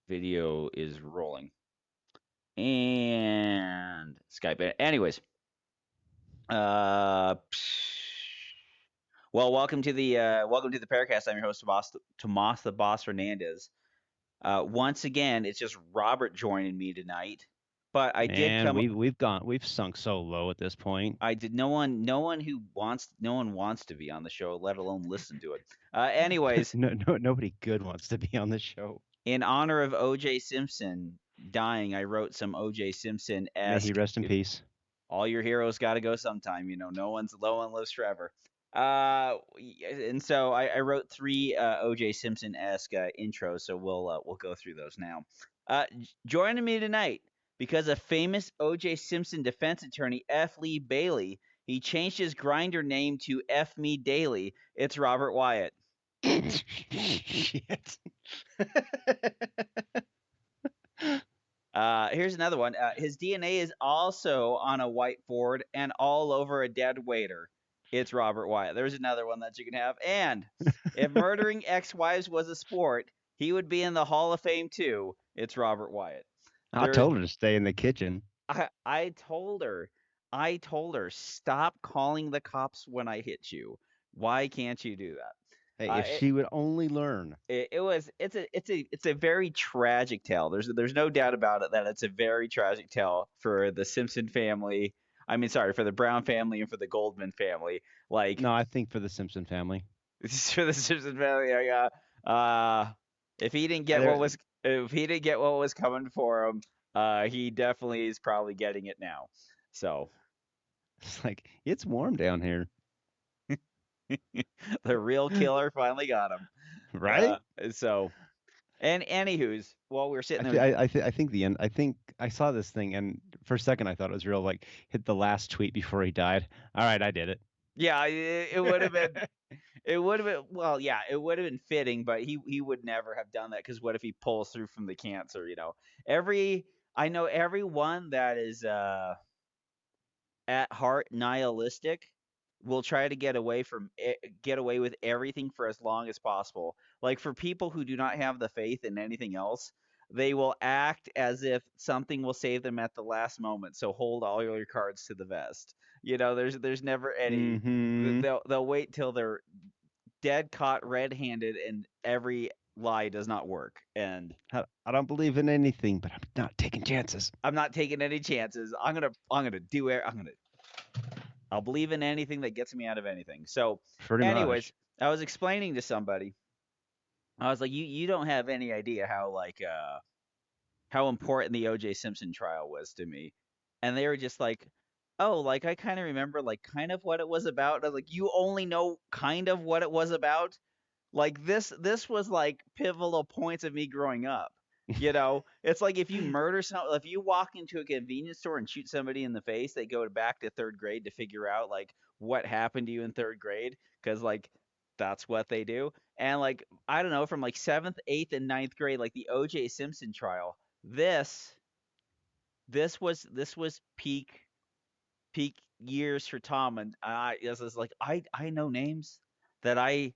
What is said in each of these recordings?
Video is rolling. And Skype. Anyways, uh, well, welcome to the PARAcast. I'm your host, Tomas the Boss Fernandez. Once again, it's just Robert joining me tonight. But I did Man, come. we've sunk so low at this point. I did. No one wants to be on the show, let alone listen to it. Anyways, Nobody good wants to be on the show. in honor of OJ Simpson dying, I wrote some OJ Simpson May he esque. rest in peace. All your heroes got to go sometime. No one lives forever. And so I wrote three OJ Simpson esque intros. So we'll go through those now. Joining me tonight because a famous OJ Simpson defense attorney F. Lee Bailey, he changed his grinder name to F Me Daily. It's Robert Wyatt. Shit. Here's another one. His DNA is also on a whiteboard and all over a dead waiter. It's Robert Wyatt. There's another one that you can have. And if murdering ex-wives was a sport, he would be in the Hall of Fame too. It's Robert Wyatt. I There, told her to stay in the kitchen. I told her, stop calling the cops when I hit you. Why can't you do that? Hey, Uh, if it, she would only learn. it's a very tragic tale. There's no doubt about it that it's a very tragic tale for the Simpson family. I mean, sorry, for the Brown family and for the Goldman family. Like No, I think for the Simpson family. for the Simpson family, if he didn't get There- what was coming for him, he definitely is probably getting it now. So It's like it's warm down here, the real killer finally got him. right? So and anywho's while we were sitting I there. th- I think the end. I think I saw this thing, and for a second I thought it was real. Like hit the last tweet before he died. All right, I did it. Yeah, it would have been. It would have been. Well, yeah, it would have been fitting, but he would never have done that because what if he pulls through from the cancer? Every I know everyone that is at heart nihilistic will try to get away with everything for as long as possible. Like for people who do not have the faith in anything else, they will act as if something will save them at the last moment. So hold all your cards to the vest. There's never any. Mm-hmm. They'll wait till they're dead caught red-handed and every lie does not work. And I don't believe in anything, but I'm not taking chances. I'm not taking any chances. I'm gonna do it. I'll believe in anything that gets me out of anything. So, Pretty anyways, much. I was explaining to somebody. I was like, you don't have any idea how important the OJ Simpson trial was to me. And they were just like, "Oh, like I kind of remember like kind of what it was about." And I was like, "You only know kind of what it was about?" Like this was like pivotal points of me growing up. It's like if you walk into a convenience store and shoot somebody in the face, they go back to third grade to figure out like what happened to you in third grade because like that's what they do. And like I don't know, from like seventh, eighth, and ninth grade, like the O.J. Simpson trial, this this was peak years for Tom, and I this is like I know names that I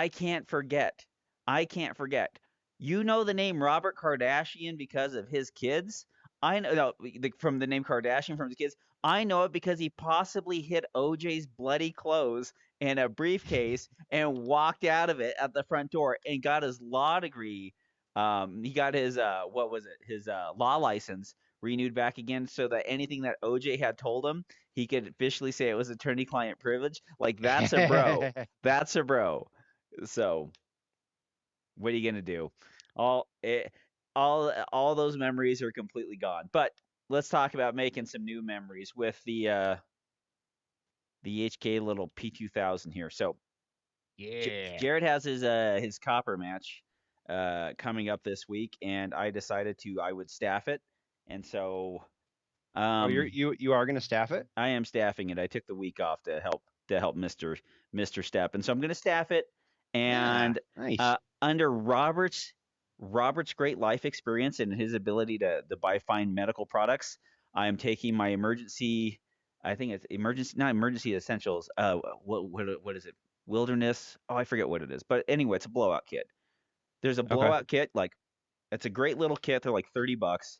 can't forget. I can't forget. You know the name Robert Kardashian because of his kids. I know no, from the name Kardashian from his kids. I know it because he possibly hid OJ's bloody clothes in a briefcase and walked out of it at the front door and got his law degree. He got his what was it? His law license renewed back again so that anything that OJ had told him, he could officially say it was attorney-client privilege. Like that's a bro. That's a bro. So what are you gonna do? All it, all those memories are completely gone. But let's talk about making some new memories with the HK little P2000 here. So Yeah. Jared has his copper match coming up this week, and I decided I would staff it, and so Oh, um you are gonna staff it? I am staffing it. I took the week off to help Mister Step, and so I'm going to staff it. Ah, And nice. under Robert's great life experience and his ability to buy fine medical products, I am taking my emergency. I think it's emergency, not emergency essentials. What is it? Wilderness. Oh, I forget what it is. But anyway, it's a blowout kit. There's a Okay. blowout kit like It's a great little kit. They're like $30.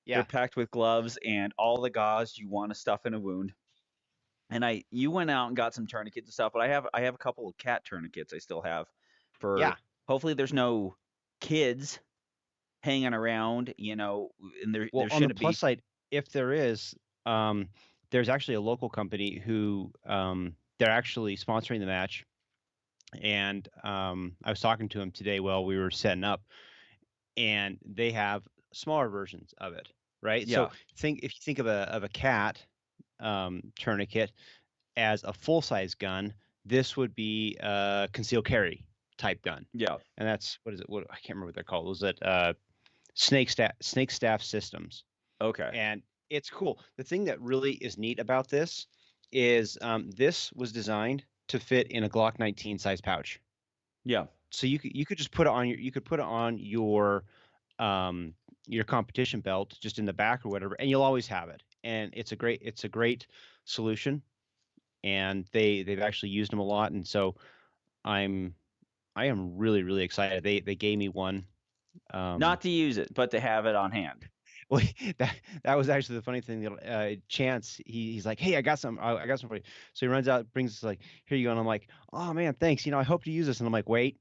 They're Yeah. packed with gloves and all the gauze you want to stuff in a wound. And you went out and got some tourniquets and stuff, but I have a couple of cat tourniquets I still have for Yeah. hopefully there's no kids hanging around, and there Well, on the shouldn't plus be. side, if there is, um, there's actually a local company who they're actually sponsoring the match, and I was talking to him today while we were setting up, and they have smaller versions of it, right? So Yeah. think if you think of a cat tourniquet as a full size gun, this would be a concealed carry type gun, Yeah. and that's what is it? What I can't remember what they're called. Was it snake staff systems? Okay. And it's cool. The thing that really is neat about this is this was designed to fit in a Glock 19 size pouch. Yeah. So you could just put it on um, your competition belt just in the back or whatever, and you'll always have it. And it's a great solution. And they've actually used them a lot, and so I'm I am really really excited. They gave me one. Um, Not to use it, but to have it on hand. Well, that was actually the funny thing. That Chance, he's like, "Hey, I got some for you." So he runs out, brings us like, "Here you go." And I'm like, "Oh man, thanks. I hope to use this." And I'm like, "Wait.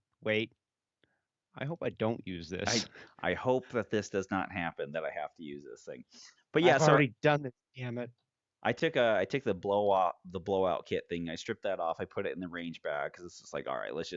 I hope I don't use I this. I hope that this does not happen, that I have to use this thing. But yeah, I've so already done this. Damn it." I took the blowout kit thing. I stripped that off. I put it in the range bag because it's just like, all right, let's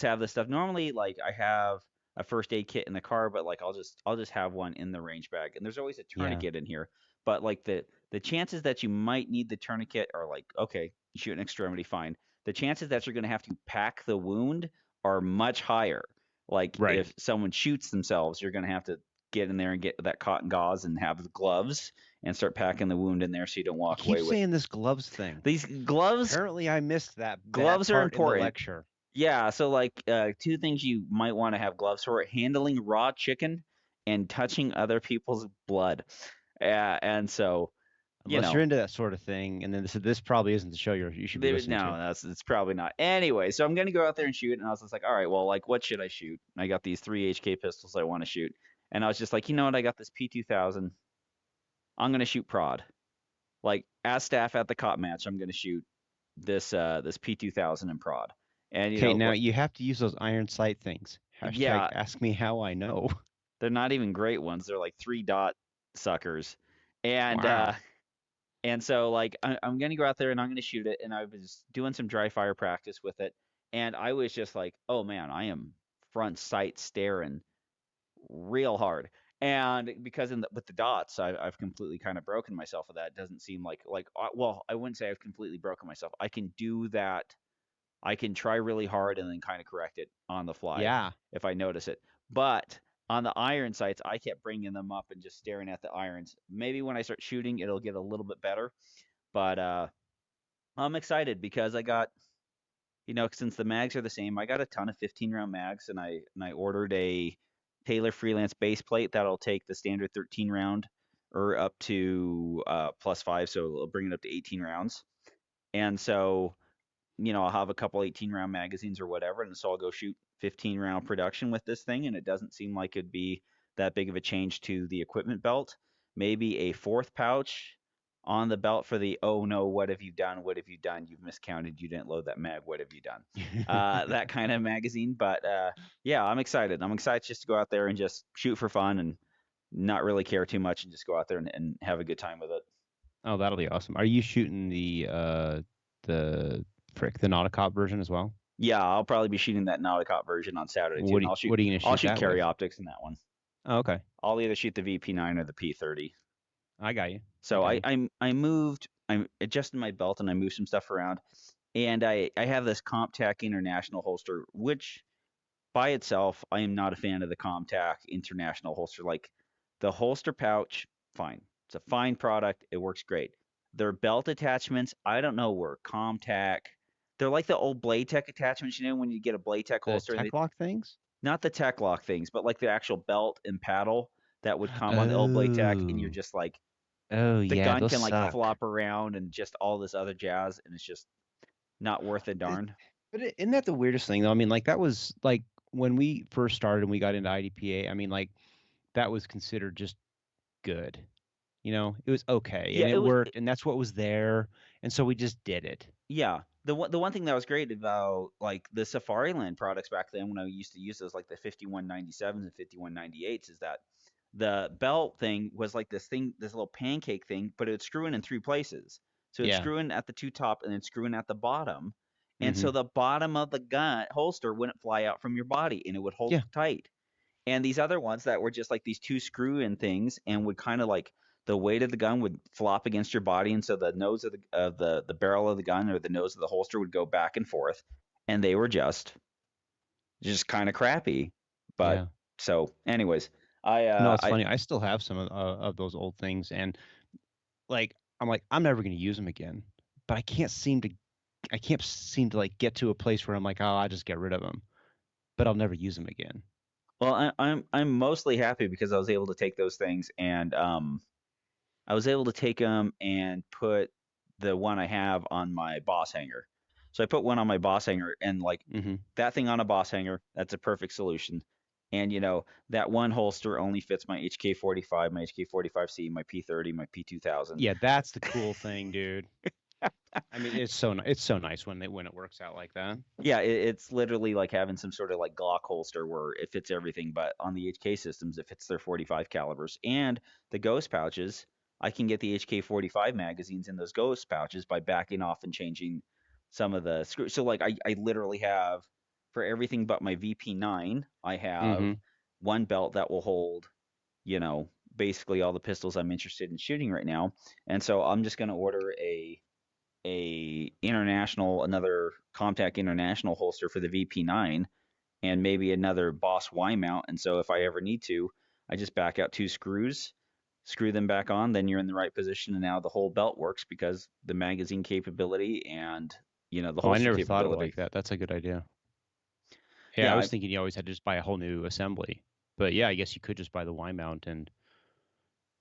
have this stuff. Normally, like I have a first aid kit in the car, but like I'll just have one in the range bag. And there's always a Yeah, tourniquet in here. But like the chances that you might need the tourniquet are like, okay, you shoot an extremity, fine. The chances that you're gonna have to pack the wound are much higher. Like right. if someone shoots themselves, you're gonna have to get in there and get that cotton gauze and have the gloves and start packing the wound in there so you don't You walk keep away with saying this gloves thing. these gloves. Apparently, I missed that Gloves are part in the important. lecture. Yeah, so like two things you might want to have gloves for: handling raw chicken and touching other people's blood. And so, you Unless you're know, into that sort of thing, and then this probably isn't the show you should be listening to. no, that's it's probably not. Anyway, so I'm gonna go out there and shoot, and I was just like, all right, well, like, what should I shoot? I got these three HK pistols I want to shoot, and I was just like, you know what? I got this P2000. I'm gonna shoot prod. Like, as staff at the cop match, I'm gonna shoot this P2000 in prod. And Okay, now you have to use those iron sight things. Hashtag yeah, ask me how I know. they're not even great ones. They're like 3-dot suckers. And Wow. so like I'm gonna go out there and I'm gonna shoot it. And I was doing some dry fire practice with it, and I was just like, oh man, I am front sight staring real hard. And because with the dots, I've completely kind of broken myself with that. It doesn't seem like well, I wouldn't say I've completely broken myself. I can do that. I can try really hard and then kind of correct it on the fly Yeah. if I notice it. But on the iron sights, I kept bringing them up and just staring at the irons. Maybe when I start shooting, it'll get a little bit better. But I'm excited because I got, since the mags are the same, I got a ton of 15 round mags, and I ordered a Taylor Freelance base plate that'll take the standard 13 round or up to +5, so it'll bring it up to 18 rounds. And so I'll have a couple 18 round magazines or whatever, and so I'll go shoot 15 round production with this thing, and it doesn't seem like it'd be that big of a change to the equipment belt. Maybe a fourth pouch on the belt for the oh no, what have you done? What have you done? You've miscounted. You didn't load that mag. What have you done? That kind of magazine. But yeah, I'm excited. I'm excited just to go out there and just shoot for fun and not really care too much and just go out there and have a good time with it. Oh, that'll be awesome. Are you shooting the the Nauticop version as well? Yeah, I'll probably be shooting that Nauticop version on Saturday too, What and are you, I'll shoot what are you gonna I'll shoot shoot that carry with? optics in that one. Oh, okay. I'll either shoot the VP9 or the P30. I got you. I So got I you. I moved I'm adjusting my belt and I moved some stuff around, and I have this CompTac International holster, which by itself I am not a fan of the CompTac International holster. Like the holster pouch, fine, it's a fine product, it works great. Their belt attachments, I don't know where CompTac. They're like the old Blade Tech attachments, when you get a Blade Tech The holster and Tech Lock things? not the tech lock things, but like the actual belt and paddle that would come on the old Blade Tech, and you're Oh. just like Oh the yeah, gun those can like suck. flop around and just all this other jazz, and it's just not worth a It- darn. But isn't that the weirdest thing though? I mean, like that was like when we first started and we got into IDPA, I mean, like that was considered just good. It was okay and Yeah, it worked and that's what was there. And so we just did it. yeah. The one thing that was great about like the Safari Land products back then when I used to use those like the 5197s and 5198s is that the belt thing was like this little pancake thing, but it would screw in three places. So it's Yeah. screw in at the two top and then screw in at the bottom. And Hmm. so the bottom of the gun holster wouldn't fly out from your body and it would hold Yeah. tight. And these other ones that were just like these two screw in things and would kind of like the weight of the gun would flop against your body, and so the nose of the barrel of the gun or the nose of the holster would go back and forth, and they were just kind of crappy. But Yeah. so, anyways, I No, uh it's I funny. I still have some of those old things, and like I'm like I'm never going to use them again. But I can't seem to like get to a place where I'm like, oh, I just get rid of them. But I'll never use them again. well, I'm mostly happy because I was able to take those things and I was able to take them and put the one I have on my boss hanger. So I put one on my boss hanger and like Hmm. that thing on a boss hanger, that's a perfect solution. And that one holster only fits my HK45, my HK45C, my P30, my P2000. Yeah, that's the cool thing, dude. I mean, it's so nice when it works out like that. Yeah, it's literally like having some sort of like Glock holster where it fits everything, but on the HK systems, it fits their 45 calibers. And the Ghost pouches, I can get the HK45 magazines in those Ghost pouches by backing off and changing some of the screws. So like I literally have for everything but my VP9, I have Hmm. one belt that will hold, you know, basically all the pistols I'm interested in shooting right now. And so I'm just going to order another Comtac International holster for the VP9 and maybe another Boss Y mount. And so if I ever need to, I just back out two screws, screw them back on, then you're in the right position, and now the whole belt works because the magazine capability and the Oh, I holster never thought of it capability. like that. That's a good idea. Yeah, I Yeah, was thinking you always had to just buy a whole new assembly. But yeah, I guess you could just buy the Y mount and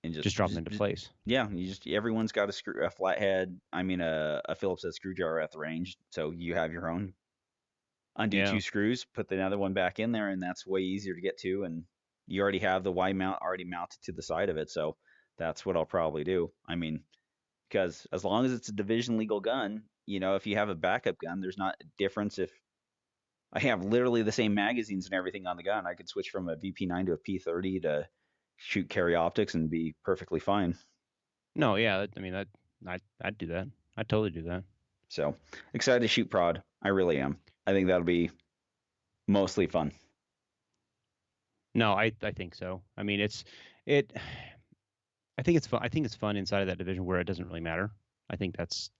and just drop them into place. yeah, you just everyone's got a flathead. I mean a Phillips head screwdriver at the range, so you have your own. Undo Yeah. two screws, put the other one back in there, and that's way easier to get to. And you already have the Y mount already mounted to the side of it, so that's what I'll probably do. I mean, because as long as it's a division legal gun, if you have a backup gun, there's not a difference. If I have literally the same magazines and everything on the gun, I could switch from a VP9 to a P30 to shoot carry optics and be perfectly fine. No, yeah, I mean I'd do that. I'd totally do that. So excited to shoot prod. I really am. I think that'll be mostly fun. No, I think so. I mean, it I think it's fun. I think it's fun inside of that division where it doesn't really matter. I think that's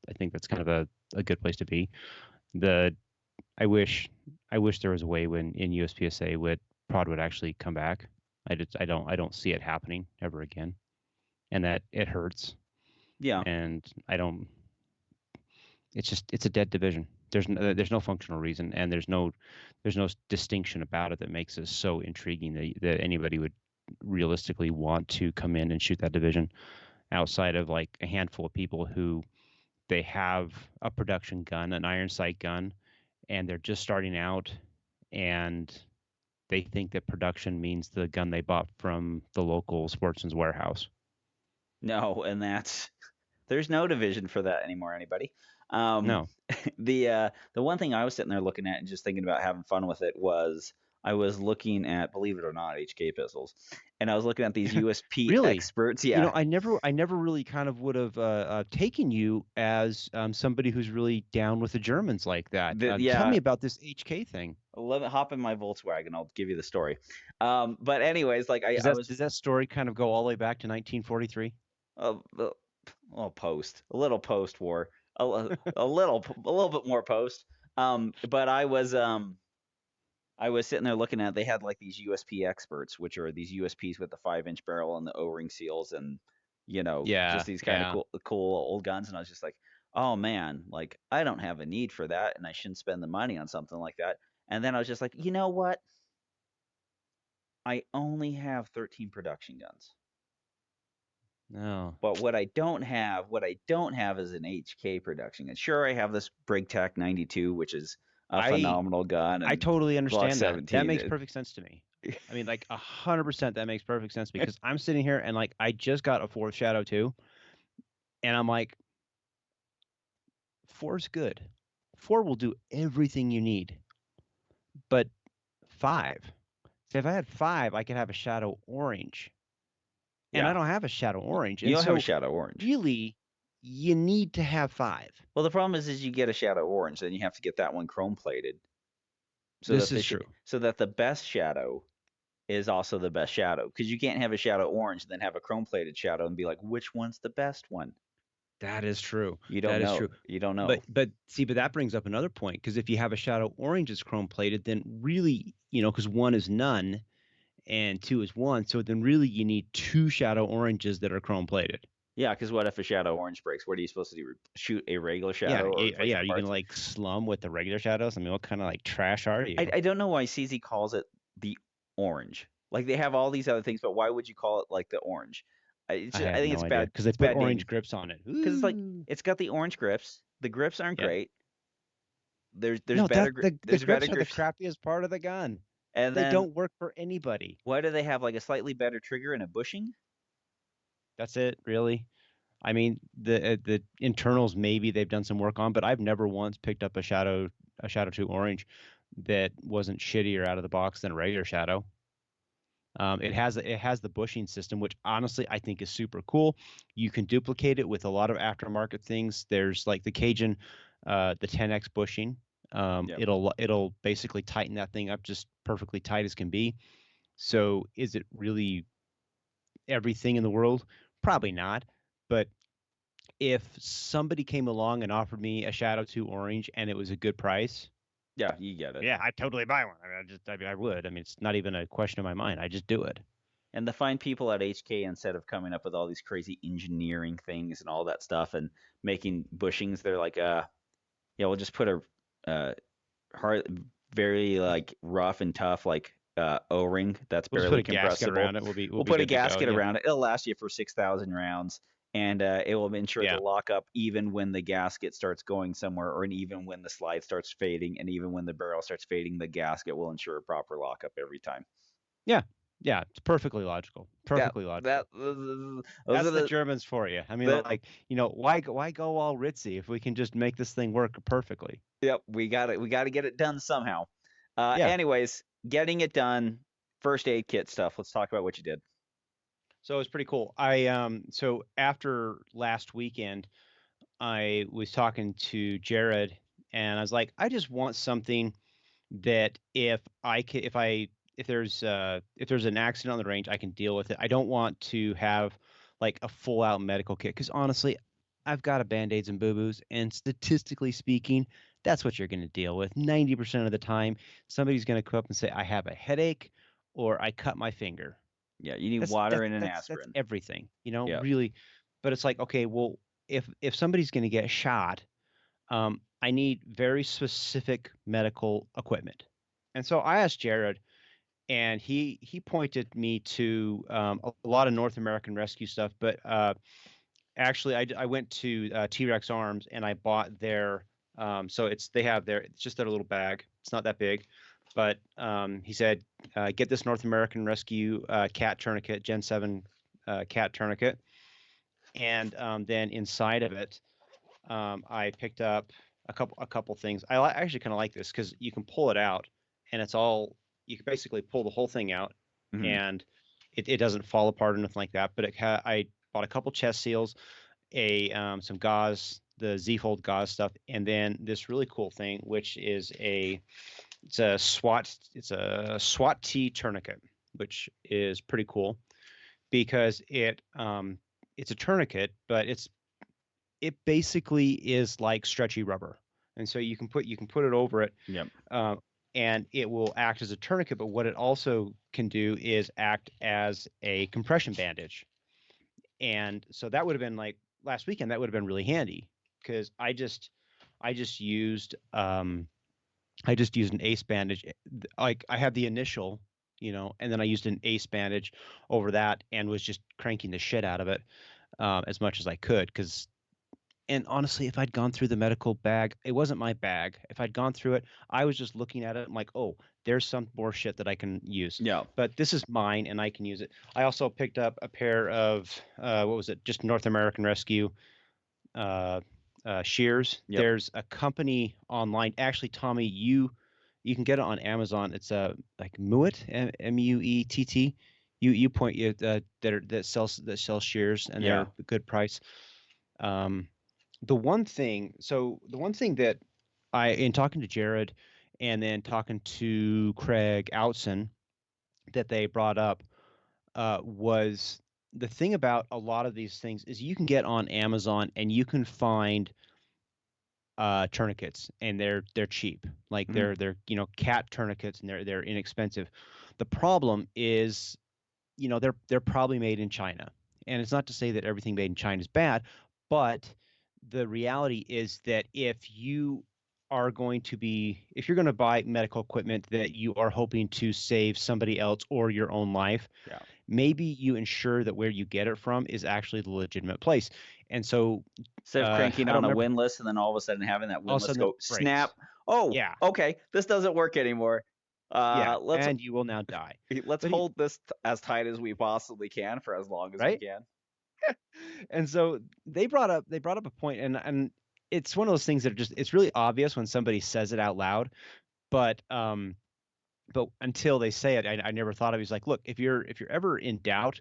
kind of a good place to be. The I wish I wish there was a way when in USPSA would prod would actually come back. I don't see it happening ever again, and that it hurts. Yeah. And I don't. It's a dead division. There's no functional reason, and there's no distinction about it that makes it so intriguing that anybody would realistically want to come in and shoot that division outside of like a handful of people who they have a production gun, an iron sight gun, and they're just starting out and they think that production means the gun they bought from the local sportsman's warehouse. No, and there's no division for that anymore, anybody. Um, No. the one thing I was sitting there looking at and just thinking about having fun with it was I was looking at, believe it or not, HK pistols, and I was looking at these USP Really? experts. Yeah, I never really kind of would have taken you as somebody who's really down with the Germans like that. Tell me yeah. about this HK thing. Let me hop in my Volkswagen. I'll give you the story. But anyways, like I was Does that story kind of go all the way back to 1943? uh, uh, a little post war, a little bit more post. But I was sitting there looking at they had like these USP experts, which are these USPs with the 5-inch barrel and the O-ring seals and just Yeah, these kind of yeah. cool old guns. And I was just like, oh man, like I don't have a need for that and I shouldn't spend the money on something like that. And then I was just like, you know what? I only have 13 production guns. No. But what I don't have is an HK production gun. Sure, I have this BrigTac 92, which is a I phenomenal gun I and totally Glock understand that. That 17. makes perfect sense to me. I mean, like 100% that makes perfect sense because I'm sitting here and like I just got a fourth Shadow 2, and I'm like, four's good. Four will do everything you need, but five. So if I had five, I could have a Shadow Orange, and I Yeah, don't have a Shadow Orange, you and don't have a so Shadow Orange. really, you need to have five. Well, the problem is you get a Shadow Orange, then you have to get that one chrome plated This is true. so that the best Shadow is also the best Shadow. Because you can't have a Shadow Orange and then have a chrome plated Shadow and be like, which one's the best one? That is true. You don't That is know. true. You don't But know. but see, but that brings up another point because if you have a Shadow Orange that's chrome plated, then really, because one is none and two is one, so then really you need two Shadow Oranges that are chrome plated. Yeah, because what if a Shadow Orange breaks? What are you supposed to do? Shoot a regular Yeah, Shadow or replace yeah. the Are you gonna parts? like slum with the regular shadows? I mean, what kind of like trash are you? I don't know why CZ calls it the orange. Like they have all these other things, but why would you call it like the orange? I I have think no it's idea bad. because they It's put bad orange naming grips on it. because it's like Ooh. it's got the orange grips. The grips aren't Yeah. great. No, the there's better grips are the grips, crappiest part of the gun. and They then don't work for anybody. why do they have like a slightly better trigger and a bushing? That's it, really. I mean, the internals maybe they've done some work on, but I've never once picked up a Shadow 2 Orange that wasn't shittier out of the box than a regular Shadow. It has the bushing system, which honestly I think is super cool. You can duplicate it with a lot of aftermarket things. There's like the Cajun, the 10x bushing. Yep. It'll basically tighten that thing up just perfectly tight as can be. So is it really everything in the world? Probably not. But if somebody came along and offered me a Shadow 2 Orange and it was a good price, Yeah, you get it. yeah, I'd totally buy one. I would. I mean, it's not even a question in my mind. I just do it. And to find people at HK instead of coming up with all these crazy engineering things and all that stuff and making bushings, they're like, yeah, we'll just put a uh, hard, very like rough and tough like O-ring that's We'll just put barely a gasket compressible. around it. We'll We'll be put a good to go. gasket Yeah. around it. It'll last you for 6,000 rounds, and it will ensure the Yeah. lockup even when the gasket starts going somewhere, or even when the slide starts fading, and even when the barrel starts fading, the gasket will ensure a proper lockup every time. Yeah. Yeah. It's perfectly logical. Yeah, Perfectly logical. those are That's the Germans for you. I mean, the like, why go all ritzy if we can just make this thing work perfectly? yep, we got to get it done somehow. Yeah. Anyways, getting it done, first aid kit stuff. Let's talk about what you did. So it's pretty cool. So after last weekend, I was talking to Jared and I was like, I just want something that if there's an accident on the range, I can deal with it. I don't want to have like a full out medical kit because honestly, I've got a band-aids and boo-boos, and statistically speaking, that's what you're going to deal with 90% of the time. Somebody's going to come up and say, I have a headache or I cut my finger. Yeah, you need That's water that's and an that's aspirin. everything, Yeah, really. But it's like, okay, well, if somebody's going to get shot, I need very specific medical equipment. And so I asked Jared, and he pointed me to a lot of North American rescue stuff. But actually, I went to T-Rex Arms and I bought their. So it's just their little bag. It's not that big, but he said get this North American Rescue cat tourniquet, Gen 7 cat tourniquet, and then inside of it I picked up a couple things. Actually kind of like this because you can pull it out, and it's all you can basically pull the whole thing out, hmm and it doesn't fall apart or anything like that. But I bought a couple chest seals, some gauze, the Z-fold gauze stuff, and then this really cool thing, which is it's a SWAT T tourniquet, which is pretty cool because it's a tourniquet, but it basically is like stretchy rubber, and so you can put it over it, Yep. uh, and it will act as a tourniquet. But what it also can do is act as a compression bandage. And so that would have been like last weekend. That would have been really handy because I just used an ace bandage. Like I had the initial, and then I used an ace bandage over that and was just cranking the shit out of it as much as I could because And honestly, if I'd gone through the medical bag, it wasn't my bag. If I'd gone through it, I was just looking at it. I'm like, oh, there's some more shit that I can use. Yeah. But this is mine and I can use it. I also picked up a pair of, what was it? Just North American Rescue uh, shears. Yep. There's a company online. Actually, Tommy, you can get it on Amazon. It's like Muett, Muett. You point you that sells shears, and Yeah. they're a good price. Um, the one thing that in talking to Jared and then talking to Craig Outson that they brought up was the thing about a lot of these things is you can get on Amazon and you can find tourniquets and they're cheap. Like Mhm. they're cat tourniquets and they're inexpensive. The problem is they're probably made in China. And it's not to say that everything made in China is bad, but the reality is that if you're going to buy medical equipment that you are hoping to save somebody else or your own life, Yeah. maybe you ensure that where you get it from is actually the legitimate place. And so Instead of cranking I don't on a remember, win list and then all of a sudden having that all win of a list sudden it go snap. breaks. Oh, Yeah, okay, this doesn't work anymore. yeah, Let's and you will now die. let's But he, hold this as tight as we possibly can for as long as we right? can. And so they brought up a point, and it's one of those things that are just it's really obvious when somebody says it out loud, but until they say it, I never thought of it. He's like, look, if you're ever in doubt,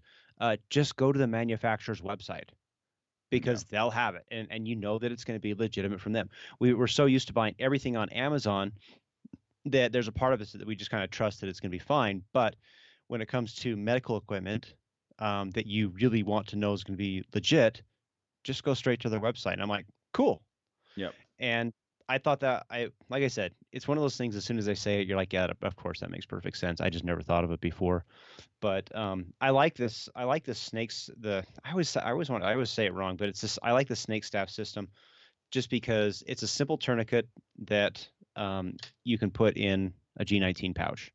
just go to the manufacturer's website Yeah. because they'll have it, and you know that it's going to be legitimate from them. We're so used to buying everything on Amazon that there's a part of us that we just kind of trust that it's going to be fine. But when it comes to medical equipment that you really want to know is going to be legit, just go straight to their website. And I'm like, cool. Yep. And I thought that like I said, it's one of those things. As soon as I say it, you're like, yeah, of course that makes perfect sense. I just never thought of it before. But I like this. I like the snakes. I always say it wrong, but it's this. I like the snake staff system just because it's a simple tourniquet that you can put in a G19 pouch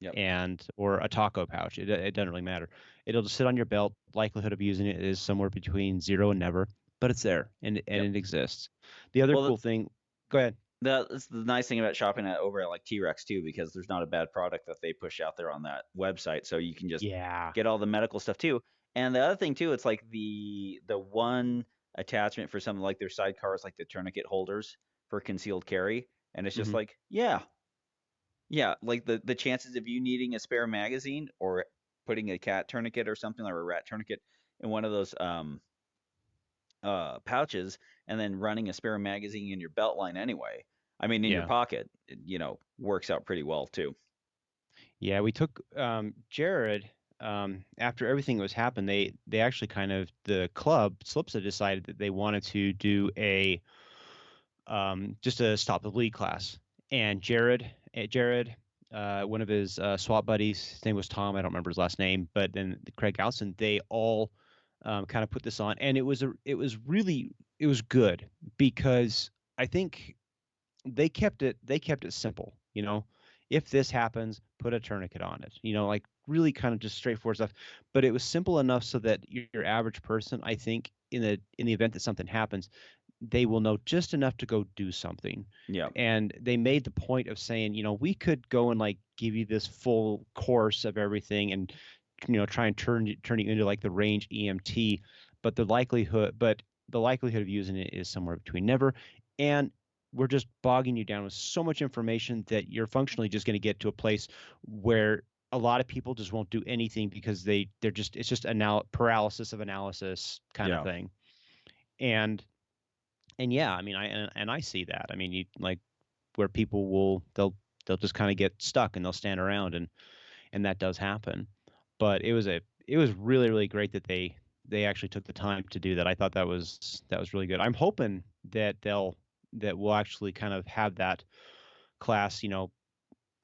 Yep. and or a taco pouch. It doesn't really matter. It'll just sit on your belt. Likelihood of using it is somewhere between zero and never, but it's there and Yep. it exists. The other Well, cool thing. Go ahead. that's the nice thing about shopping at over at like T-Rex too, because there's not a bad product that they push out there on that website, so you can just Yeah. get all the medical stuff too. And the other thing too, it's like the one attachment for something like their sidecars, like the tourniquet holders for concealed carry, and it's just Hmm. like, yeah, like the chances of you needing a spare magazine or putting a cat tourniquet or something or a rat tourniquet in one of those pouches and then running a spare magazine in your belt line anyway. I mean, in your Yeah. pocket, works out pretty well too. Yeah. We took Jared. After everything was happened, they actually kind of the club Slipsa decided that they wanted to do a just a stop the bleed class. And Jared, one of his SWAT buddies, his name was Tom. I don't remember his last name, but then Craig Galson, they all kind of put this on, and it was good because I think they kept it simple. If this happens, put a tourniquet on it. Like really kind of just straightforward stuff. But it was simple enough so that your average person, I think, in the event that something happens, they will know just enough to go do something. Yeah, And they made the point of saying, we could go and like give you this full course of everything and try and turn you into like the range EMT, but the likelihood of using it is somewhere between never and we're just bogging you down with so much information that you're functionally just going to get to a place where a lot of people just won't do anything because they're just it's just paralysis of analysis kind of yeah, thing. And and yeah, I mean, I see that. I mean, you like where people they'll just kind of get stuck and they'll stand around and that does happen. But it was really really great that they actually took the time to do that. I thought that was really good. I'm hoping that we'll actually kind of have that class.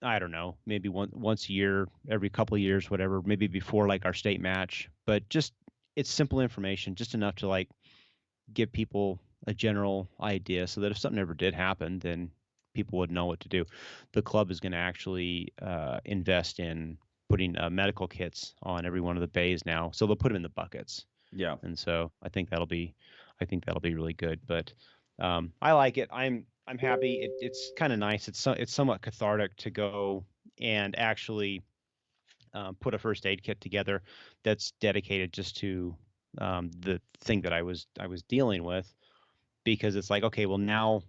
I don't know, maybe once a year, every couple of years, whatever. Maybe before like our state match, but just it's simple information, just enough to like give people a general idea so that if something ever did happen, then people would know what to do. The club is going to actually invest in putting medical kits on every one of the bays now. So they'll put them in the buckets. yeah. And so I think that'll be, I think that'll be really good. But I like it. I'm happy. It's kind of nice. It's somewhat cathartic to go and actually put a first aid kit together that's dedicated just to the thing that I was dealing with, because it's like, okay, well, now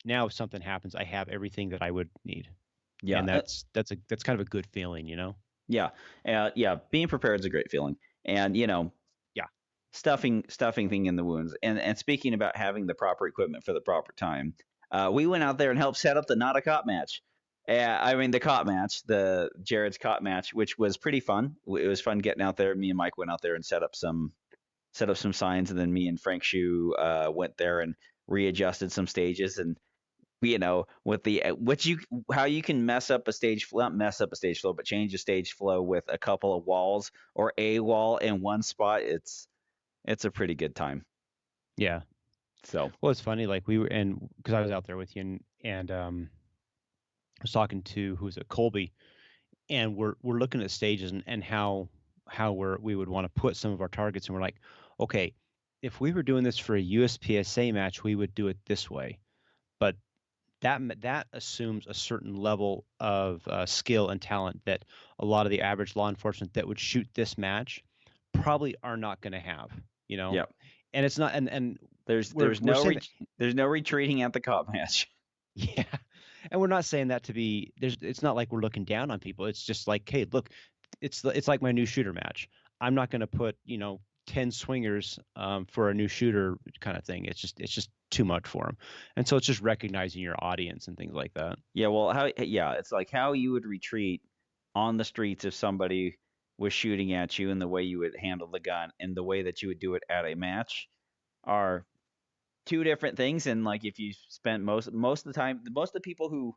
if something happens, I have everything that I would need, Yeah, and that's kind of a good feeling, you know. yeah, yeah. Being prepared is a great feeling, and Yeah, stuffing thing in the wounds. And speaking about having the proper equipment for the proper time, we went out there and helped set up the not a cop match. I mean the cop match, the Jared's cop match, which was pretty fun. It was fun getting out there. Me and Mike went out there and set up some signs, and then me and Frank Shu went there and readjusted some stages. And with the what you how you can mess up a stage flow, not mess up a stage flow, but change a stage flow with a couple of walls or a wall in one spot. It's a pretty good time. yeah. So Well, it's funny, like we were, and because I was out there with you, and I was talking to, who's it, Colby, and we're looking at stages, and how we would want to put some of our targets, and we're like, okay, if we were doing this for a USPSA match, we would do it this way, but that assumes a certain level of skill and talent that a lot of the average law enforcement that would shoot this match probably are not going to have, you know. yeah, And it's not, and there's we're there's we're no saying that, there's no retreating at the cop match. yeah, and we're not saying that to be, there's, it's not like we're looking down on people. It's just like, hey, look, it's like my new shooter match. I'm not going to put 10 swingers for a new shooter kind of thing. It's just too much for them, and so it's just recognizing your audience and things like that. Yeah, well, it's like how you would retreat on the streets if somebody was shooting at you, and the way you would handle the gun and the way that you would do it at a match are two different things. And like if you spent most of the time, most of the people who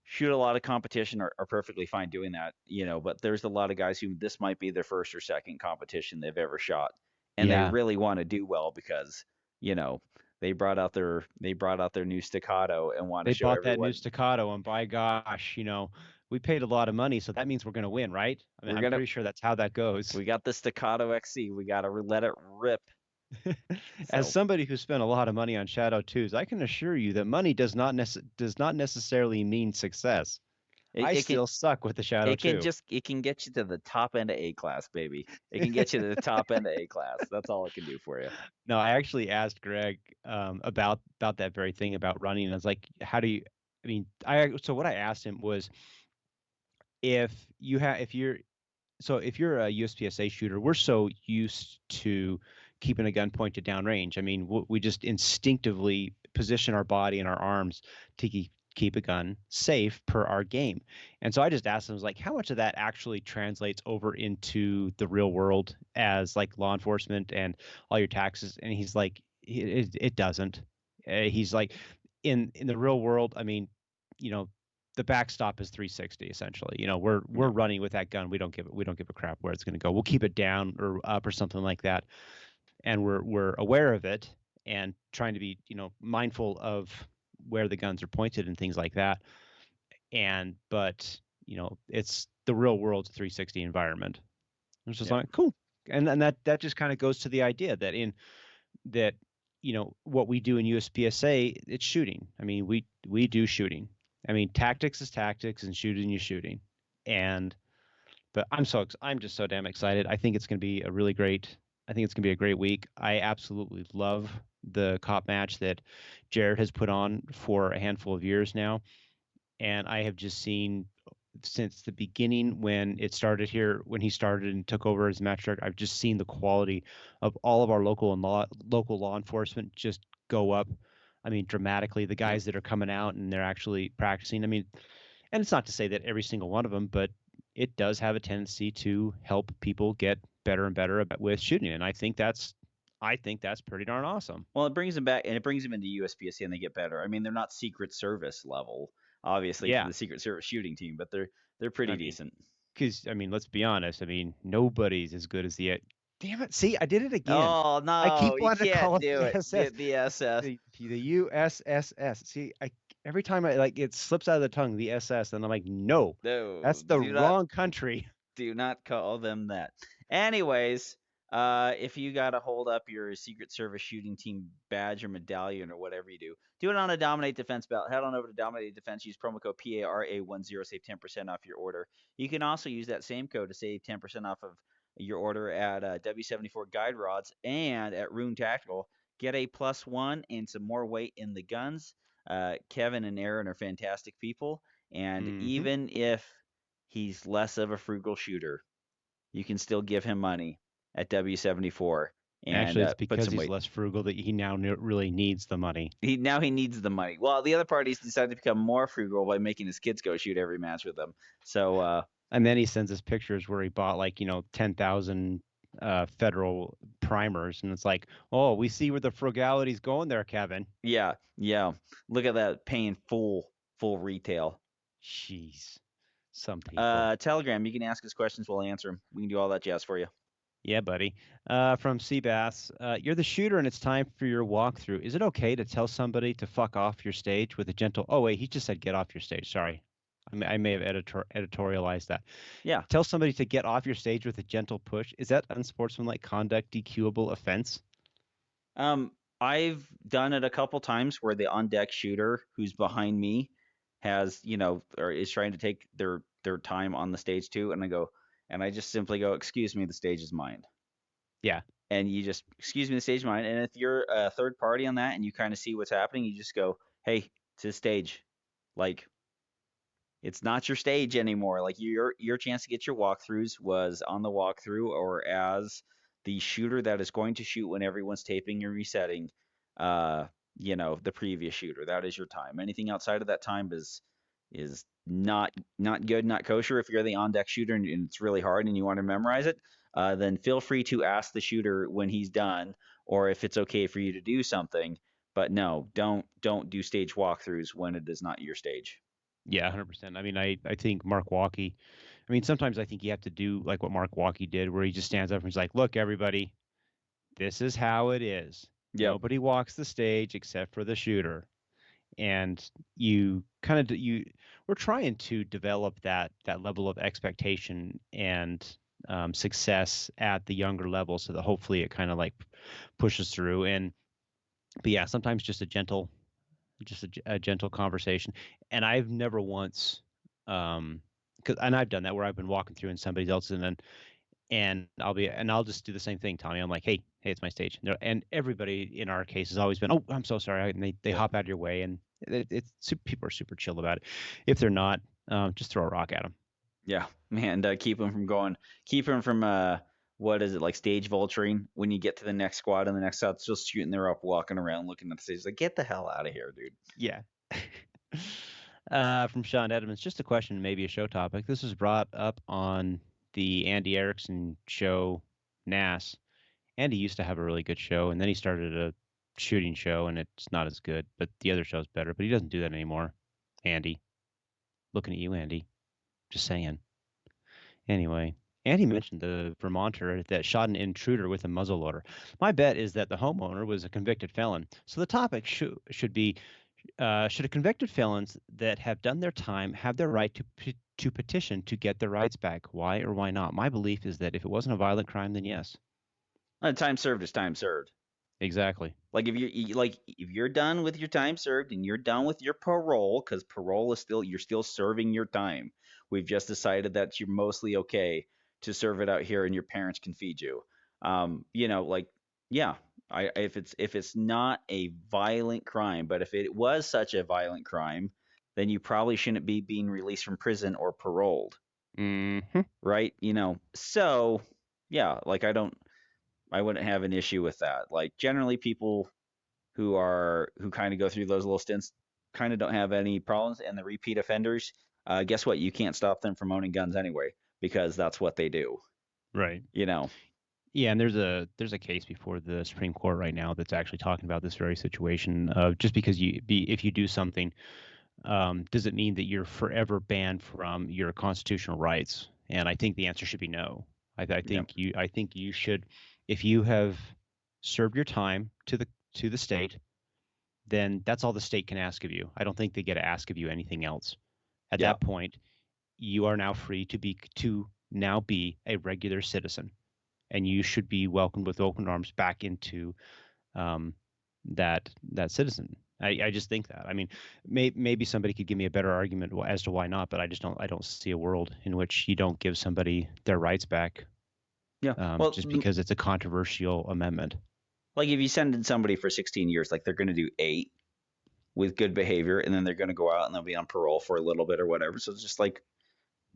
shoot a lot of competition are perfectly fine doing that, but there's a lot of guys who this might be their first or second competition they've ever shot, and they Yeah, really want to do well because you know they brought out their new staccato and want to they show bought that new everyone staccato, and by gosh, we paid a lot of money, so that means we're going to win, right? I mean, we're I'm gonna pretty sure that's how that goes. we got the staccato XC, we gotta let it rip. As So somebody who spent a lot of money on Shadow 2s, I can assure you that money does not necessarily mean success. it, I it can still suck with the Shadow it can 2. just it can get you to the top end of A class, baby. It can get you to the top end of A class. That's all it can do for you. No, I actually asked Greg about that very thing about running. And I was like, how do you? I mean, I so what I asked him was, if you have if you're so if you're a USPSA shooter, we're so used to keeping a gun pointed downrange. I mean, we just instinctively position our body and our arms to keep a gun safe per our game. And so I just asked him, I was like, how much of that actually translates over into the real world as like law enforcement and all your taxes? And he's like, it doesn't. He's like, in the real world, I mean, you know, the backstop is 360 essentially. We're Yeah. running with that gun. We don't give a crap where it's going to go. We'll keep it down or up or something like that, and we're aware of it and trying to be mindful of where the guns are pointed and things like that. And but it's the real world's 360 environment. It's just Yep. like cool, and that just kind of goes to the idea that that what we do in USPSA, it's shooting. I mean, we do shooting. I mean, tactics is tactics, and shooting is shooting. And but I'm just so damn excited. I think it's going to be a really great. I think it's going to be a great week. I absolutely love the cop match that Jared has put on for a handful of years now, and I have just seen since the beginning when it started here, when he started and took over as match director. I've just seen the quality of all of our local law enforcement just go up. I mean, dramatically. The Yep. guys that are coming out and they're actually practicing. I mean, and it's not to say that every single one of them, but it does have a tendency to help people get better and better with shooting. And I think that's pretty darn awesome. Well, it brings them back, and it brings them into USPSC, and they get better. I mean, they're not Secret Service level, obviously, for Yeah. the Secret Service shooting team, but they're I pretty mean, decent. because I mean, let's be honest. I mean, nobody's as good as the. Damn it! See, I did it again. Oh I no, keep you wanting to call can't it do the it. SS, The SS. the USSS. See, every time I like it slips out of the tongue, the SS, and I'm like, no, No, that's the wrong country. do not call them that. Anyways, If you got to hold up your Secret Service shooting team badge or medallion or whatever you do it on a Dominate Defense belt. Head on over to Dominate Defense. Use promo code PARA10. Save 10% off your order. You can also use that same code to save 10% off of your order at W74 Guide Rods and at Rune Tactical. Get a +1 and some more weight in the guns. Kevin and Aaron are fantastic people. And Mm-hmm. even if he's less of a frugal shooter, you can still give him money at W74 and Actually, it's put because some he's weight. less frugal that he now really needs the money. He needs the money. Well, the other parties decided to become more frugal by making his kids go shoot every match with them. So And then he sends us pictures where he bought like 10,000 federal primers, and it's like, oh, we see where the frugality's going there, Kevin. yeah, yeah. Look at that, paying full retail. Jeez, some people. Telegram, you can ask us questions, we'll answer them. We can do all that jazz for you. Yeah, buddy. From Seabass, you're the shooter and it's time for your walkthrough. Is it okay to tell somebody to fuck off your stage with a gentle, oh, wait, he just said get off your stage. Sorry. I may have editorialized that. Yeah. Tell somebody to get off your stage with a gentle push. Is that unsportsmanlike conduct, DQable offense? I've done it a couple times where the on deck shooter who's behind me has, or is trying to take their time on the stage too, and I just simply go, "Excuse me, the stage is mine." Yeah. And you just, "Excuse me, the stage is mine." And if you're a third party on that and you kind of see what's happening, you just go, "Hey, it's his stage." Like, it's not your stage anymore. Like your chance to get your walkthroughs was on the walkthrough or as the shooter that is going to shoot when everyone's taping and resetting. Uh, the previous shooter. That is your time. Anything outside of that time is not good, not kosher. If you're the on deck shooter and it's really hard and you want to memorize it, then feel free to ask the shooter when he's done or if it's okay for you to do something. But no, don't do stage walkthroughs when it is not your stage. Yeah, 100%. I mean, I think Mark Walkie, I mean, sometimes I think you have to do like what Mark Walkie did, where he just stands up and he's like, look, everybody, this is how it is. Yep. Nobody walks the stage except for the shooter. And you kind of we're trying to develop that level of expectation and success at the younger level so that hopefully it kind of like pushes through. But yeah, sometimes just a gentle conversation. And I've never once, and I've done that where I've been walking through and somebody else, and I'll just do the same thing, Tommy. I'm like, hey, it's my stage. And everybody in our case has always been, oh, I'm so sorry. And they Yep. hop out of your way, and people are super chill about it. If they're not, just throw a rock at them. Yeah, man, keep them from what is it, like stage vulturing when you get to the next squad and the next squad's just shooting there up, walking around, looking at the stage, like get the hell out of here, dude. Yeah. From Sean Edmonds, just a question, maybe a show topic. This was brought up on the Andy Erickson show, NAS. Andy used to have a really good show, and then he started a shooting show, and it's not as good, but the other show's better. But he doesn't do that anymore. Andy, looking at you, Andy. Just saying. Anyway, Andy mentioned the Vermonter that shot an intruder with a muzzleloader. My bet is that the homeowner was a convicted felon. So the topic should be: should a convicted felons that have done their time have their right to petition to get their rights back? Why or why not? My belief is that if it wasn't a violent crime, then yes. Time served is time served. Exactly. Like if you're done with your time served and you're done with your parole, because parole is still you're still serving your time. We've just decided that you're mostly okay to serve it out here, and your parents can feed you. Like yeah, if it's not a violent crime, but if it was such a violent crime, then you probably shouldn't be being released from prison or paroled, Mm-hmm. right? So yeah, like I wouldn't have an issue with that. Like generally people who kind of go through those little stints kind of don't have any problems. And the repeat offenders, guess what? You can't stop them from owning guns anyway because that's what they do. Right. You know? Yeah, and there's a case before the Supreme Court right now that's actually talking about this very situation. Just because if you do something, does it mean that you're forever banned from your constitutional rights? And I think the answer should be no. Yeah, I think you should, if you have served your time to the state, then that's all the state can ask of you. I don't think they get to ask of you anything else. At yeah, that point, you are now free to now be a regular citizen. and you should be welcomed with open arms back into um, that citizen. I just think that. I mean, maybe somebody could give me a better argument as to why not, but I don't see a world in which you don't give somebody their rights back Yeah. Well, just because it's a controversial amendment. like if you send in somebody for 16 years, like they're going to do 8 with good behavior, and then they're going to go out and they'll be on parole for a little bit or whatever. So it's just like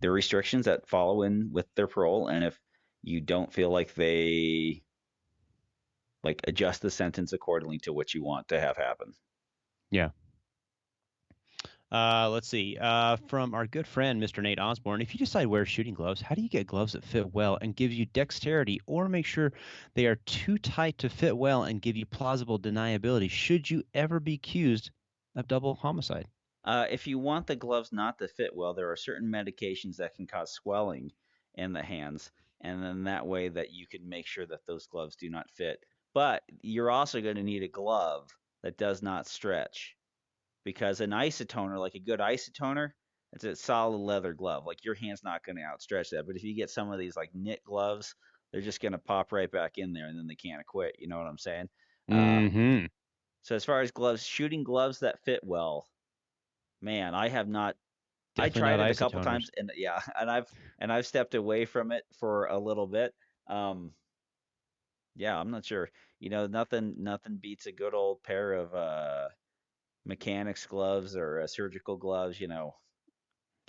there are restrictions that follow in with their parole, and if you don't feel like they like adjust the sentence accordingly to what you want to have happen. Yeah. Let's see. From our good friend, Mr. Nate Osborne, if you decide to wear shooting gloves, how do you get gloves that fit well and give you dexterity or make sure they are too tight to fit well and give you plausible deniability should you ever be accused of double homicide? If you want the gloves not to fit well, there are certain medications that can cause swelling in the hands, and then that way that you can make sure that those gloves do not fit. But you're also going to need a glove that does not stretch, because an isotoner, like a good isotoner, it's a solid leather glove. Like your hand's not going to outstretch that. But if you get some of these like knit gloves, they're just going to pop right back in there, and then they can't quit. You know what I'm saying? Uh, Mm-hmm. so as far as gloves, shooting gloves that fit well, man, I have not. I Definitely tried not it a couple isotoners. times, and yeah, and I've stepped away from it for a little bit. Um, yeah, I'm not sure. Nothing beats a good old pair of mechanics gloves or surgical gloves. Give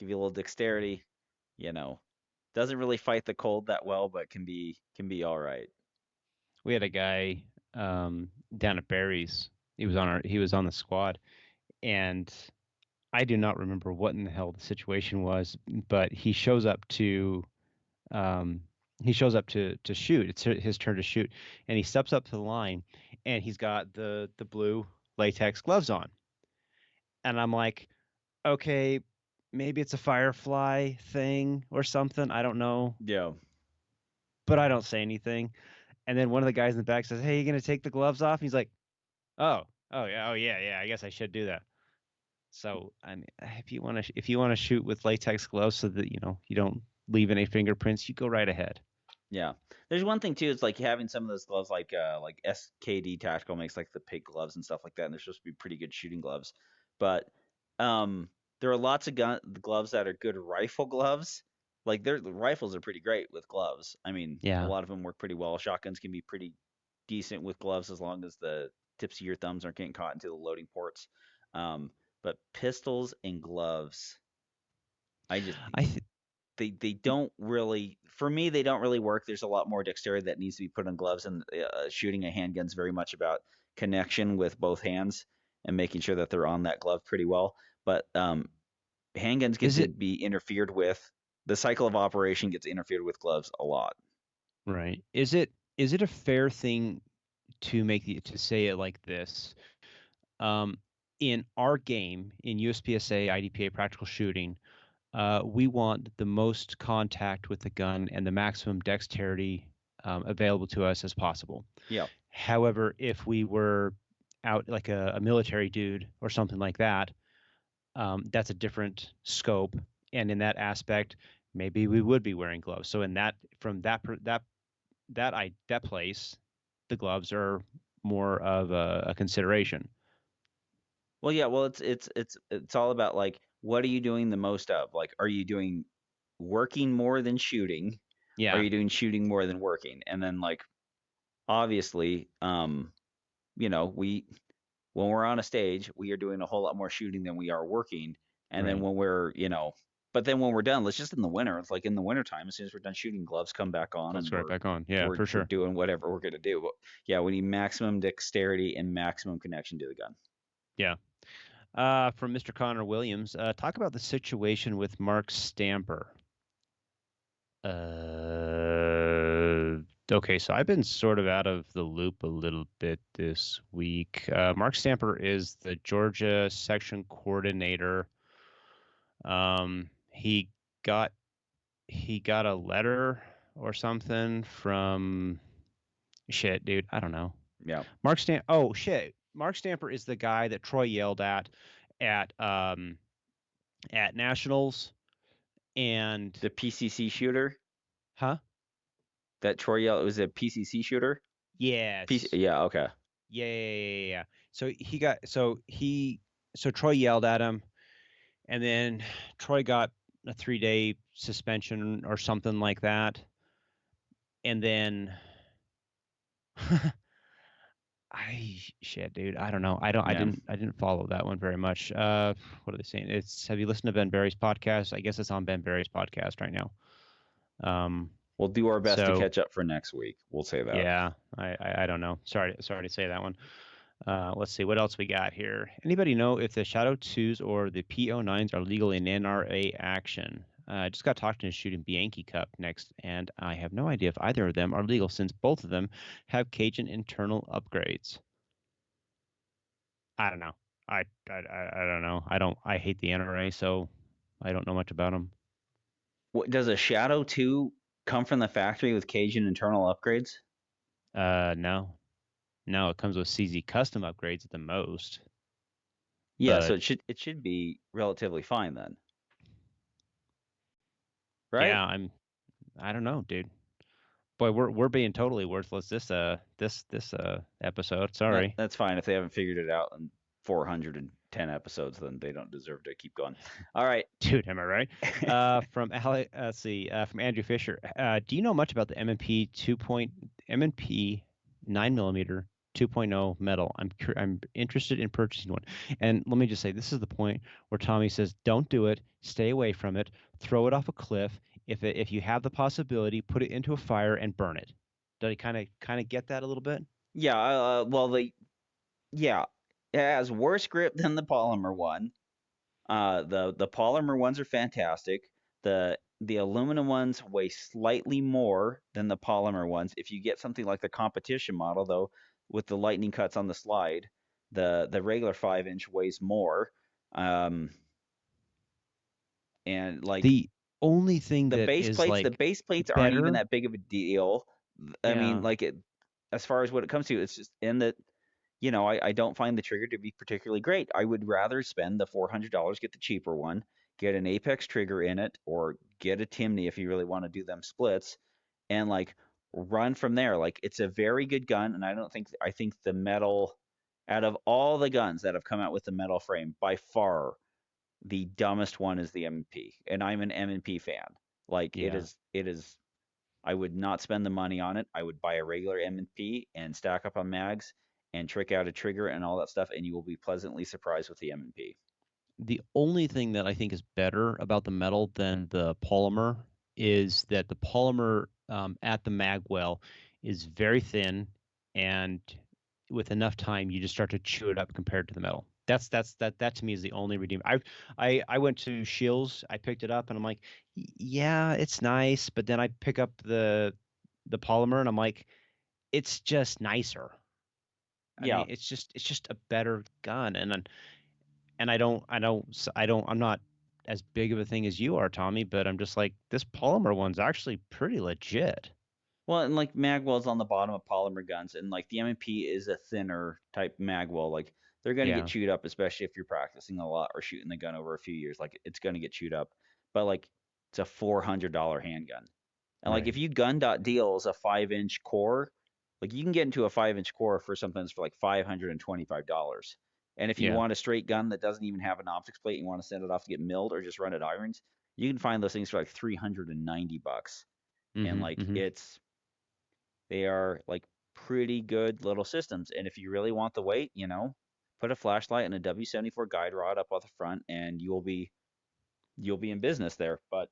you a little dexterity. You know, doesn't really fight the cold that well, but can be all right. We had a guy down at Barry's. He was on the squad, and I do not remember what in the hell the situation was, but um, he shows up to shoot. It's his turn to shoot, and he steps up to the line, and he's got the blue latex gloves on, and I'm like, okay, maybe it's a firefly thing or something. I don't know, Yeah, but I don't say anything. And then one of the guys in the back says, "Hey, you gonna take the gloves off?" And he's like, "Oh, oh yeah, yeah. I guess I should do that." So I mean, if you want to shoot with latex gloves so that you don't leave any fingerprints, you go right ahead. yeah. There's one thing too. It's like having some of those gloves, like SKD Tactical makes like the pig gloves and stuff like that, and they're supposed to be pretty good shooting gloves. But um, there are lots of gloves that are good rifle gloves. Like the rifles are pretty great with gloves. I mean, a Yeah. lot of them work pretty well. Shotguns can be pretty decent with gloves as long as the tips of your thumbs aren't getting caught into the loading ports. Um, but pistols and gloves, I just I th- they don't really, for me, they don't really work. There's a lot more dexterity that needs to be put on gloves, and shooting a handgun is very much about connection with both hands and making sure that they're on that glove pretty well. But handguns get is to it be interfered with. The cycle of operation gets interfered with gloves a lot. right? Is it a fair thing to say it like this? Um, in our game in USPSA IDPA practical shooting, we want the most contact with the gun and the maximum dexterity available to us as possible. Yeah. However, if we were out like a military dude or something like that, that's a different scope. And in that aspect, maybe we would be wearing gloves. So in that, from that place, the gloves are more of a consideration. Well, yeah. Well, it's all about like what are you doing the most of? Like, are you doing working more than shooting? Are Yeah, you doing shooting more than working? And then like obviously, we when we're on a stage, we are doing a whole lot more shooting than we are working. And then right. but then when we're done, let's just in the winter, it's like in the winter time, as soon as we're done shooting, gloves come back on, Gloves and go right we're back on. Yeah, we're for we're sure. doing whatever we're gonna do. But yeah, we need maximum dexterity and maximum connection to the gun. Yeah. From Mr. Connor Williams, talk about the situation with Mark Stamper. Okay, so I've been sort of out of the loop a little bit this week. Mark Stamper is the Georgia section coordinator. Um, he got he got a letter or something from shit, dude. I don't know. Yeah, Oh shit. Mark Stamper is the guy that Troy yelled at at nationals and the PCC shooter, huh? That Troy yelled, was it a PCC shooter? PC, Yes. yeah, okay. Yeah, yeah, yeah, yeah, yeah. So he got so Troy yelled at him, and then Troy got a 3-day suspension or something like that. And then dude, I don't know. Yeah. I didn't follow that one very much. What are they saying? It's have you listened to Ben Barry's podcast? I guess it's on Ben Barry's podcast right now. Um, We'll do our best to so catch up for next week. We'll say that. yeah, I don't know. Sorry to say that one. Let's see what else we got here. Anybody know if the Shadow 2s or the PO9s are legal in NRA action? I just got talking to shooting Bianchi Cup next, and I have no idea if either of them are legal since both of them have Cajun internal upgrades. I don't know. I don't know. I hate the NRA, so I don't know much about them. What, does a Shadow 2 come from the factory with Cajun internal upgrades? No, no, it comes with CZ custom upgrades at the most, Yeah, so but it should be relatively fine then, right? yeah, I don't know, dude. Boy, we're being totally worthless this episode. Sorry. That's fine if they haven't figured it out in 410 episodes, then they don't deserve to keep going. All right. Dude, am I right? From let's see, from Andrew Fisher. Do you know much about the M&P 9 millimeter 2.0 metal? I'm interested in purchasing one. And let me just say, this is the point where Tommy says, "Don't do it. Stay away from it. Throw it off a cliff. If you have the possibility, put it into a fire and burn it." Did he kind of get that a little bit? Yeah, well, yeah, it has worse grip than the polymer one. The polymer ones are fantastic. The aluminum ones weigh slightly more than the polymer ones. If you get something like the competition model, though, with the lightning cuts on the slide, the regular 5-inch weighs more. Um, and like The only thing the that base is plates, the like base plates aren't even better, that big of a deal. I mean, yeah, like as far as what it comes to, it's just in that I don't find the trigger to be particularly great. I would rather spend the $400, get the cheaper one, get an Apex trigger in it, or get a Timney if you really want to do them splits, and like run from there. Like it's a very good gun, and I think the metal out of all the guns that have come out with the metal frame, by far the dumbest one is the M&P, and I'm an M&P fan. Like yeah. it is I would not spend the money on it. I would buy a regular M&P and stack up on mags and trick out a trigger and all that stuff, and you will be pleasantly surprised with the M&P. The only thing that I think is better about the metal than the polymer is that the polymer at the mag well is very thin, and with enough time, you just start to chew it up compared to the metal. That to me is the only redeem. I went to Shields, I picked it up, and I'm like, yeah, it's nice, but then I pick up the polymer, and I'm like, it's just nicer. I Yeah. mean, it's just a better gun, and I'm not as big of a thing as you are, Tommy, but I'm just like, this polymer one's actually pretty legit. Well, and like magwell's on the bottom of polymer guns, and like the M&P is a thinner type magwell. Like they're going to get Yeah, chewed up, especially if you're practicing a lot or shooting the gun over a few years. Like it's going to get chewed up. But like it's a $400 handgun. And like right. if you gun.deals a 5-inch core, like you can get into a 5-inch core for sometimes for like $525. And if you Yeah. want a straight gun that doesn't even have an optics plate, and you want to send it off to get milled or just run it irons, you can find those things for like $390. And Mm-hmm. like Mm-hmm. they are like pretty good little systems. And if you really want the weight, put a flashlight and a W74 guide rod up on the front, and you'll be in business there. But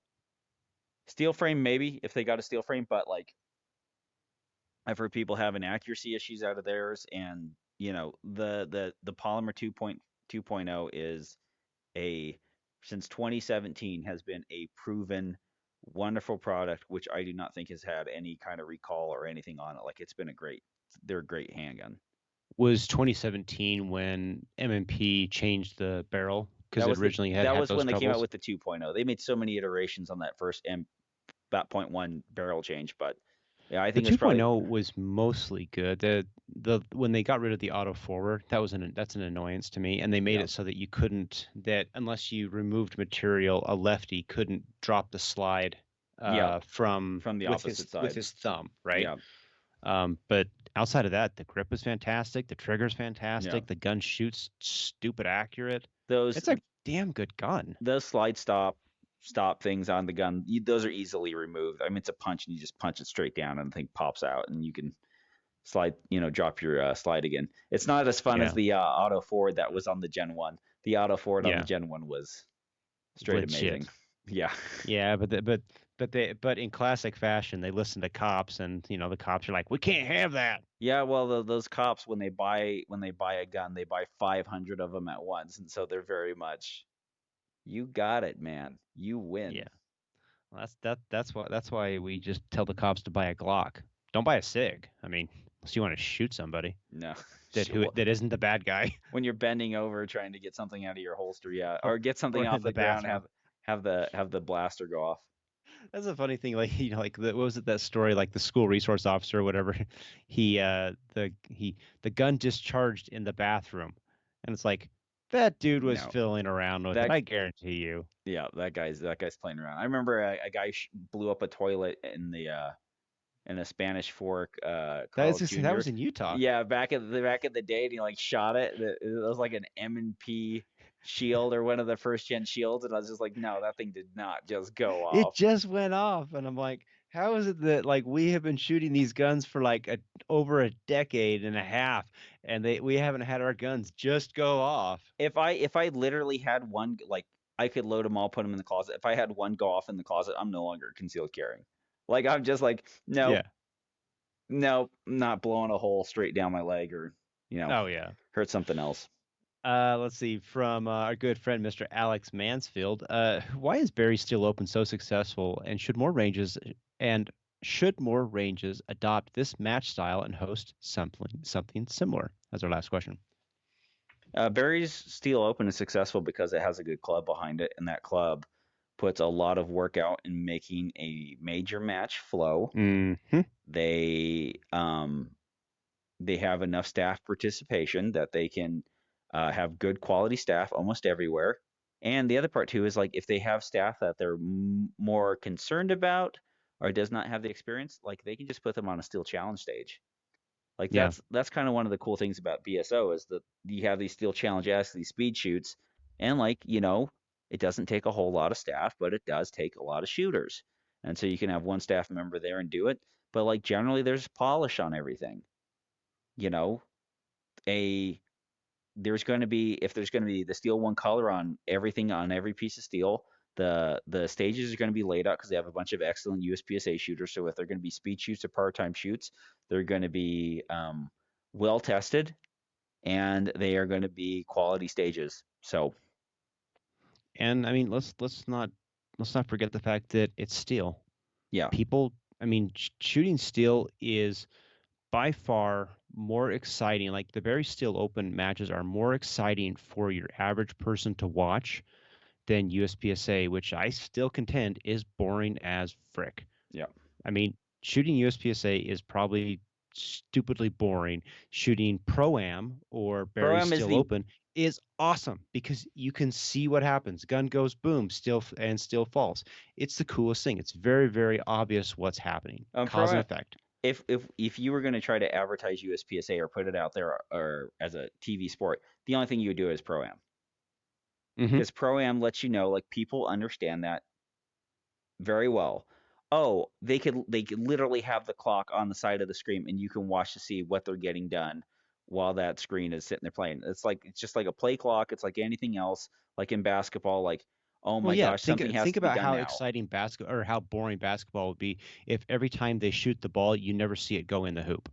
steel frame, maybe if they got a steel frame, but like I've heard people having accuracy issues out of theirs, and the polymer 2.0 is a since 2017 has been a proven wonderful product, which I do not think has had any kind of recall or anything on it. Like they're a great handgun. Was 2017 when M&P changed the barrel because That it was the originally that had was those when they came out troubles? with the 2.0. They made so many iterations on that first M that point one barrel change, but yeah, I The think it's probably 2.0 was mostly good. The when they got rid of the auto forward, that's an annoyance to me, and they made yeah. it so that you couldn't that unless you removed material, a lefty couldn't drop the slide Yeah, from from the with his opposite side. thumb, right? Yeah, But outside of that, the grip is fantastic, the trigger's yeah. fantastic, the gun shoots stupid accurate. Those It's a damn good gun. those slide stop things on the gun, those are easily removed. I mean, it's a punch, and you just punch it straight down, and the thing pops out, and you can slide, drop your slide again. It's not as fun as Yeah, the auto forward that was on the Gen 1. The auto forward on the yeah, Gen 1 was straight amazing. legit. Yeah. Yeah, but in classic fashion, they listen to cops, and the cops are like, "We can't have that." Yeah, well, those cops, when they buy a gun, they buy 500 of them at once, and so they're very much, you got it, man. You Yeah, win. well, that's why we just tell the cops to buy a Glock. Don't buy a Sig. I mean, unless you want to shoot somebody No. Well, that isn't the bad guy, when you're bending over trying to get something out of your holster, yeah, or or get something or off in the the ground, bathroom. have the blaster go off. That's a funny thing. Like like what was it, that story? Like the school resource officer or whatever, the gun discharged in the bathroom, and it's like that dude was No, fiddling around with it. that I guarantee you. yeah, that guy's playing around. I remember a guy blew up a toilet in a Spanish Fork, Carl That Jr. was in Utah. Yeah, back in the day, and he like shot it. It was like an M&P shield, or one of the first gen shields, and I was just like, no, that thing did not just go It off. just went off, and I'm like, how is it that like we have been shooting these guns for like over a decade and a half, and we haven't had our guns just go off? If I literally had one, like, I could load them all, put them in the closet. If I had one go off in the closet, I'm no longer concealed carrying. Like, I'm just like, nope, Yeah. nope, not blowing a hole straight down my leg, or Oh yeah. hurt something else. Let's see, from our good friend Mr. Alex Mansfield. Why is Barry Steel Open so successful, and should more ranges adopt this match style and host something similar? That's our last question. Barry's Steel Open is successful because it has a good club behind it, and that club puts a lot of work out in making a major match flow. Hmm. They they have enough staff participation that they can have good quality staff almost everywhere. And the other part too is, like, if they have staff that they're more concerned about, or does not have the experience, like, they can just put them on a steel challenge stage. Like, Yeah. that's kind of one of the cool things about BSO, is that you have these steel challenge asks, these speed shoots, and, like, it doesn't take a whole lot of staff, but it does take a lot of shooters. And so you can have one staff member there and do it, but, like, generally there's polish on everything. You know, a there's going to be if there's going to be the steel one color on everything, on every piece of steel, the stages are going to be laid out because they have a bunch of excellent USPSA shooters. So if they're going to be speed shoots or part-time shoots, they're going to be well tested, and they are going to be quality stages. So And I mean, let's not forget the fact that it's steel. yeah, People, I mean, shooting steel is by far more exciting. Like the very Steel Open matches are more exciting for your average person to watch than USPSA, which I still contend is boring as frick. yeah. I mean, shooting USPSA is probably stupidly boring. Shooting Pro-Am or Pro Barry Am is Steel the Open is awesome because you can see what happens. Gun goes boom, still falls. It's the coolest thing. It's very, very obvious what's happening. Pro Cause and Am. effect. If you were going to try to advertise USPSA or put it out there, or as a TV sport, the only thing you would do is Pro Am, Hmm. because Pro Am lets you know, like, people understand that very well. Oh, they could literally have the clock on the side of the screen, and you can watch to see what they're getting done while that screen is sitting there playing. It's just like a play clock. It's like anything else. Like in basketball, like, oh Well, my yeah. gosh, Think something has think to be about done how now. exciting basketball or how boring basketball would be if every time they shoot the ball, you never see it go in the hoop.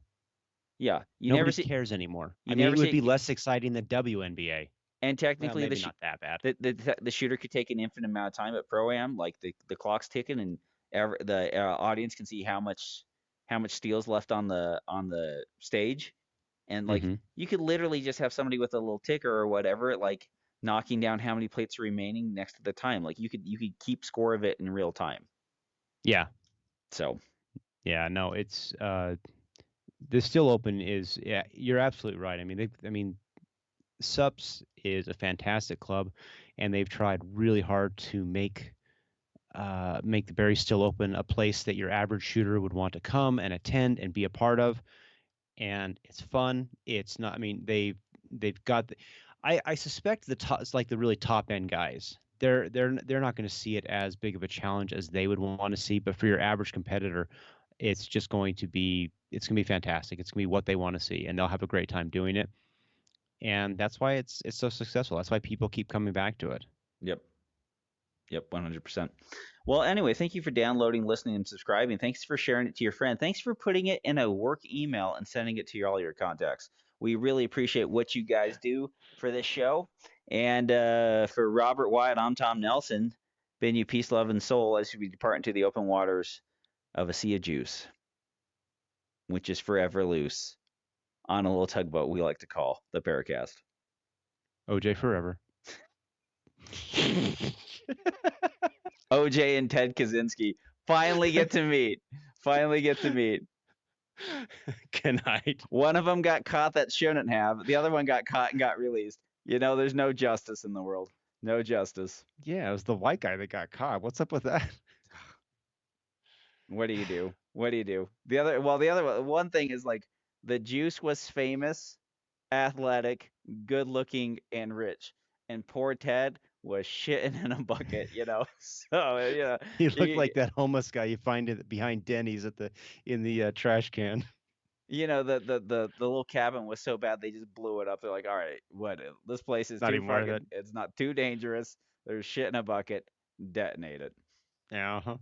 Yeah, Nobody cares anymore. you I mean, never it would be see, less exciting than WNBA. and Well, technically maybe not that bad. the shooter could take an infinite amount of time at Pro Am. Like, the clock's ticking, and the audience can see how much steel's left on the stage. And, like, Hmm. you could literally just have somebody with a little ticker or whatever, like, knocking down how many plates are remaining next to the time. Like, you could keep score of it in real time. Yeah. So Yeah. No, it's the Still Open is, yeah, you're absolutely right. I mean, SUPS is a fantastic club, and they've tried really hard to make make the berries still open a place that your average shooter would want to come and attend and be a part of. And it's fun. It's not. I mean, they've got. I suspect the top, it's like the really top end guys. They're not going to see it as big of a challenge as they would want to see. But for your average competitor, it's going to be fantastic. It's going to be what they want to see, and they'll have a great time doing it. And that's why it's so successful. That's why people keep coming back to it. Yep. Yep, 100%. Well, anyway, thank you for downloading, listening, and subscribing. Thanks for sharing it to your friend. Thanks for putting it in a work email and sending it to all your contacts. We really appreciate what you guys do for this show. And for Robert Wyatt, I'm Tom Nelson. Bid you peace, love, and soul as we depart into the open waters of a sea of juice, which is forever loose on a little tugboat we like to call the PARAcast. OJ forever. OJ and Ted Kaczynski finally get to meet. Finally get to meet. Good night. One of them got caught that shouldn't have. The other one got caught and got released. There's no justice in the world. No justice. Yeah, it was the white guy that got caught. What's up with that? What do you do? What do you do? The other one thing is like the Juice was famous, athletic, good looking, and rich, and poor Ted was shitting in a bucket. So He looked you, like that homeless guy you find behind Denny's in the trash can. the little cabin was so bad they just blew it up. They're like, all right, what? This place is Not too even worth it. fucking. It's not too dangerous. There's shit in a bucket. Detonate it. Yeah. Uh-huh.